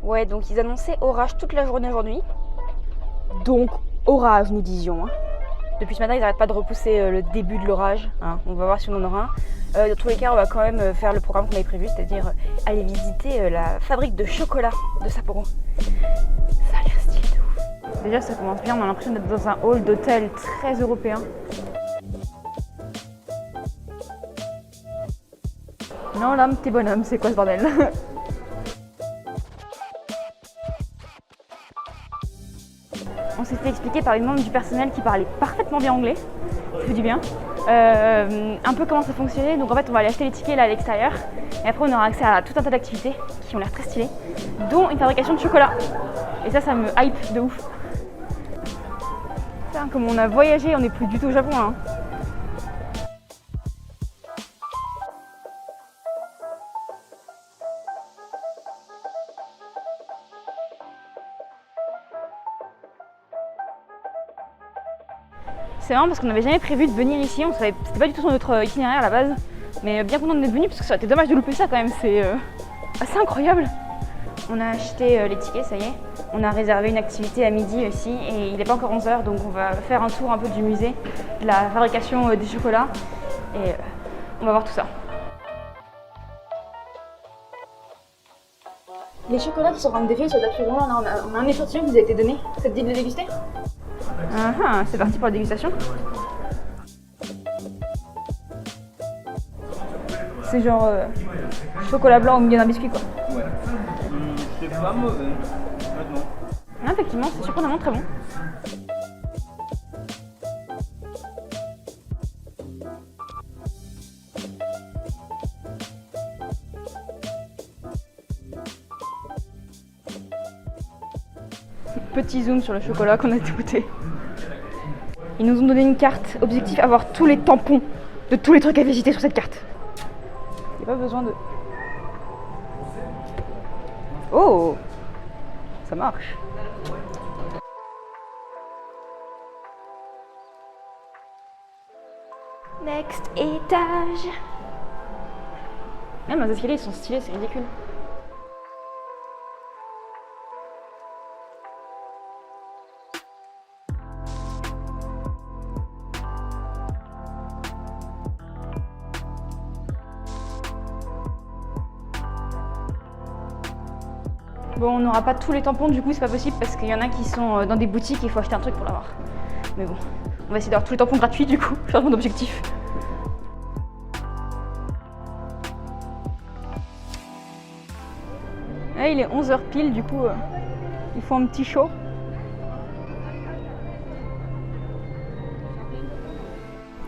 Ouais, donc ils annonçaient orage toute la journée aujourd'hui. Donc orage, nous disions. Hein. Depuis ce matin, ils n'arrêtent pas de repousser le début de l'orage. Hein. On va voir si on en aura un. Dans tous les cas, on va quand même faire le programme qu'on avait prévu, c'est-à-dire aller visiter la fabrique de chocolat de Sapporo. Ça a l'air stylé de ouf. Déjà, ça commence bien. On a l'impression d'être dans un hall d'hôtel très européen. Non, là, petit bonhomme, c'est quoi ce bordel? On s'est fait expliquer par les membres du personnel qui parlaient parfaitement bien anglais, ça fait du bien, un peu comment ça fonctionnait. Donc en fait on va aller acheter les tickets là à l'extérieur et après on aura accès à tout un tas d'activités qui ont l'air très stylées, dont une fabrication de chocolat. Et ça me hype de ouf. Putain, comme on a voyagé, on n'est plus du tout au Japon hein. C'est marrant parce qu'on n'avait jamais prévu de venir ici, c'était pas du tout sur notre itinéraire à la base. Mais bien content d'être venu parce que ça aurait été dommage de louper ça quand même, c'est assez incroyable. On a acheté les tickets, ça y est. On a réservé une activité à midi aussi et il n'est pas encore 11h donc on va faire un tour un peu du musée, de la fabrication des chocolats et on va voir tout ça. Les chocolats qui sont en train de défiler sur la table suivante, là on a un échantillon qui nous a été donné, ça te dit de le déguster? C'est parti pour la dégustation. C'est genre chocolat blanc au milieu d'un biscuit quoi. Ouais. C'est pas mauvais, maintenant. Ah, effectivement, c'est surprenamment très bon. Petit zoom sur le chocolat qu'on a goûté. Ils nous ont donné une carte, objectif avoir tous les tampons de tous les trucs à visiter sur cette carte. Il n'y a pas besoin de... Oh! Ça marche. Next étage. Même les escaliers ils sont stylés, c'est ridicule. Bon, on n'aura pas tous les tampons, du coup c'est pas possible parce qu'il y en a qui sont dans des boutiques et il faut acheter un truc pour l'avoir. Mais bon, on va essayer d'avoir tous les tampons gratuits du coup, changement d'objectif. Là, il est 11h pile, du coup il faut un petit show.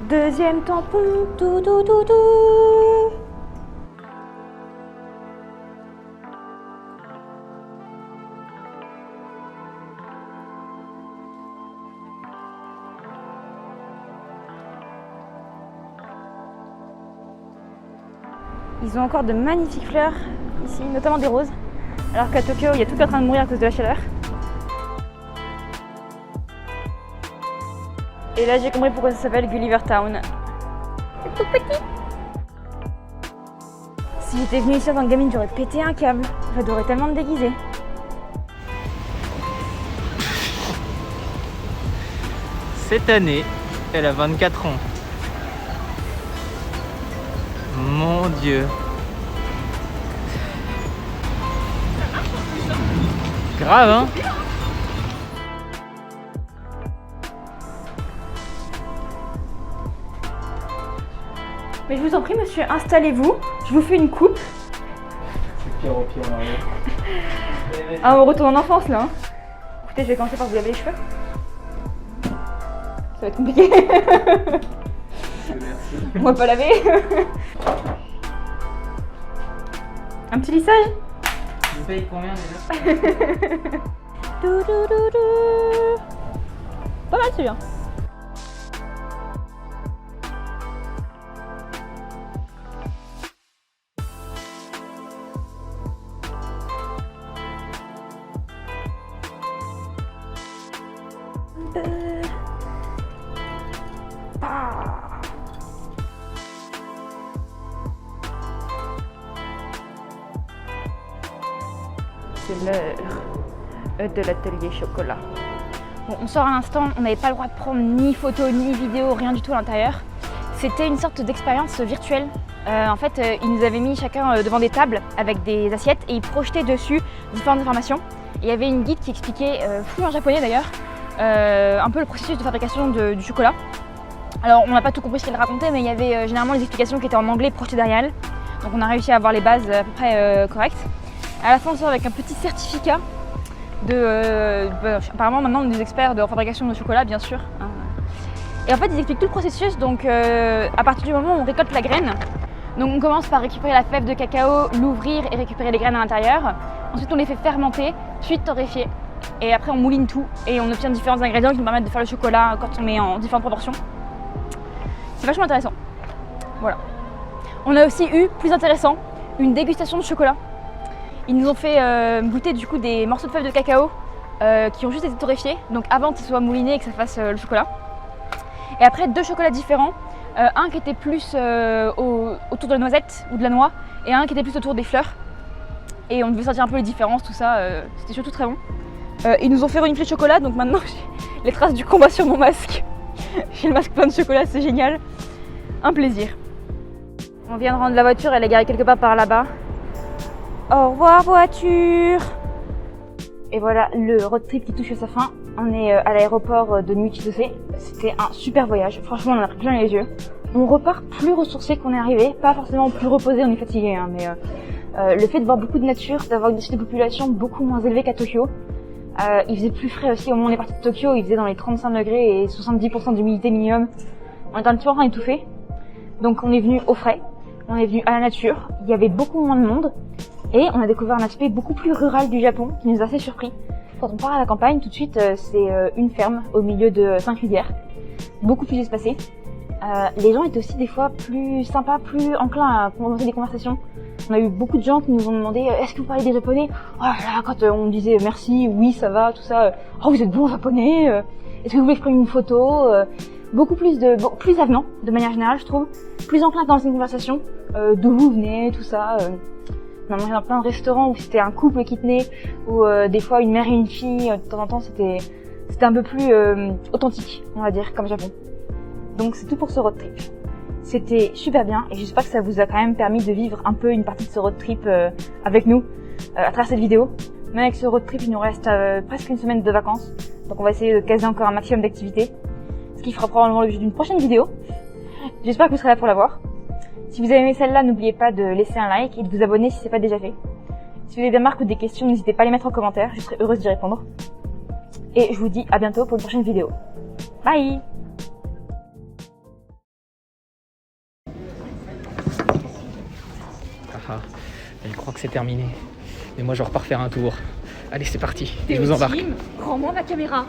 Deuxième tampon, tout tout tout tout. Ils ont encore de magnifiques fleurs ici, notamment des roses. Alors qu'à Tokyo, il y a tout qui est en train de mourir à cause de la chaleur. Et là, j'ai compris pourquoi ça s'appelle Gulliver Town. C'est tout petit. Si j'étais venue ici en tant que gamine, j'aurais pété un câble. J'adorais tellement me déguiser. Cette année, elle a 24 ans. Mon Dieu. Grave, hein? Mais je vous en prie, monsieur, installez-vous. Je vous fais une coupe. C'est pire au pire en arrière. Ah, on retourne en enfance là. Hein. Écoutez, je vais commencer par vous laver les cheveux. Ça va être compliqué. Merci. On va pas laver. Un petit lissage. Tu payes combien déjà? Pas mal celui-là. c'est l'heure de l'atelier chocolat. Bon, on sort à l'instant, on n'avait pas le droit de prendre ni photo, ni vidéo, rien du tout à l'intérieur. C'était une sorte d'expérience virtuelle. En fait, ils nous avaient mis chacun devant des tables avec des assiettes et ils projetaient dessus différentes informations. Et il y avait une guide qui expliquait, flou en japonais d'ailleurs, un peu le processus de fabrication du chocolat. Alors on n'a pas tout compris ce qu'elle racontait, mais il y avait généralement les explications qui étaient en anglais projetées derrière elle. Donc on a réussi à avoir les bases à peu près correctes. À la fin on sort avec un petit certificat apparemment maintenant on est des experts de fabrication de chocolat bien sûr. Et en fait ils expliquent tout le processus, donc à partir du moment où on récolte la graine, donc on commence par récupérer la fève de cacao, l'ouvrir et récupérer les graines à l'intérieur. Ensuite on les fait fermenter, puis torréfier. Et après on mouline tout et on obtient différents ingrédients qui nous permettent de faire le chocolat quand on met en différentes proportions. C'est vachement intéressant. Voilà. On a aussi eu, plus intéressant, une dégustation de chocolat. Ils nous ont fait goûter du coup des morceaux de fèves de cacao qui ont juste été torréfiés, donc avant qu'ils soient moulinés et que ça fasse le chocolat. Et après 2 chocolats différents, un qui était plus autour de la noisette ou de la noix et un qui était plus autour des fleurs. Et on devait sentir un peu les différences, tout ça, c'était surtout très bon. Ils nous ont fait renifler le chocolat, donc maintenant j'ai les traces du combat sur mon masque. J'ai le masque plein de chocolat, c'est génial. Un plaisir. On vient de rendre la voiture, elle est garée quelque part par là-bas. Au revoir voiture. Et voilà le road trip qui touche à sa fin. On est à l'aéroport de Michitose. C'était un super voyage, franchement on en a pris plein les yeux. On repart plus ressourcé qu'on est arrivé, pas forcément plus reposé, on est fatigué, hein, mais le fait de voir beaucoup de nature, d'avoir une densité de population beaucoup moins élevée qu'à Tokyo. Il faisait plus frais aussi, au moment où on est parti de Tokyo, il faisait dans les 35 degrés et 70% d'humidité minimum. On était un petit peu en train d'étouffer. Donc on est venu au frais, on est venu à la nature, il y avait beaucoup moins de monde et on a découvert un aspect beaucoup plus rural du Japon qui nous a assez surpris. Quand on part à la campagne, tout de suite, c'est une ferme au milieu de 5 rivières, beaucoup plus espacée. Les gens étaient aussi des fois plus sympas, plus enclins à commencer des conversations. On a eu beaucoup de gens qui nous ont demandé est-ce que vous parlez des japonais. Oh là là, quand on disait merci, oui ça va, tout ça. Oh vous êtes bon japonais. Est-ce que vous voulez que je prenne une photo. Beaucoup plus plus avenant de manière générale je trouve. Plus enclin dans une conversation. D'où vous venez, tout ça. On a mangé dans plein de restaurants où c'était un couple qui tenait, ou des fois une mère et une fille. De temps en temps c'était un peu plus authentique, on va dire, comme Japon. Donc c'est tout pour ce road trip. C'était super bien et j'espère que ça vous a quand même permis de vivre un peu une partie de ce road trip avec nous à travers cette vidéo. Même avec ce road trip, il nous reste presque une semaine de vacances. Donc on va essayer de caser encore un maximum d'activités. Ce qui fera probablement l'objet d'une prochaine vidéo. J'espère que vous serez là pour la voir. Si vous avez aimé celle-là, n'oubliez pas de laisser un like et de vous abonner si ce n'est pas déjà fait. Si vous avez des remarques ou des questions, n'hésitez pas à les mettre en commentaire, je serai heureuse d'y répondre. Et je vous dis à bientôt pour une prochaine vidéo. Bye! Elle croit que c'est terminé. Mais moi je repars faire un tour. Allez c'est parti, je vous embarque. Rends-moi ma caméra.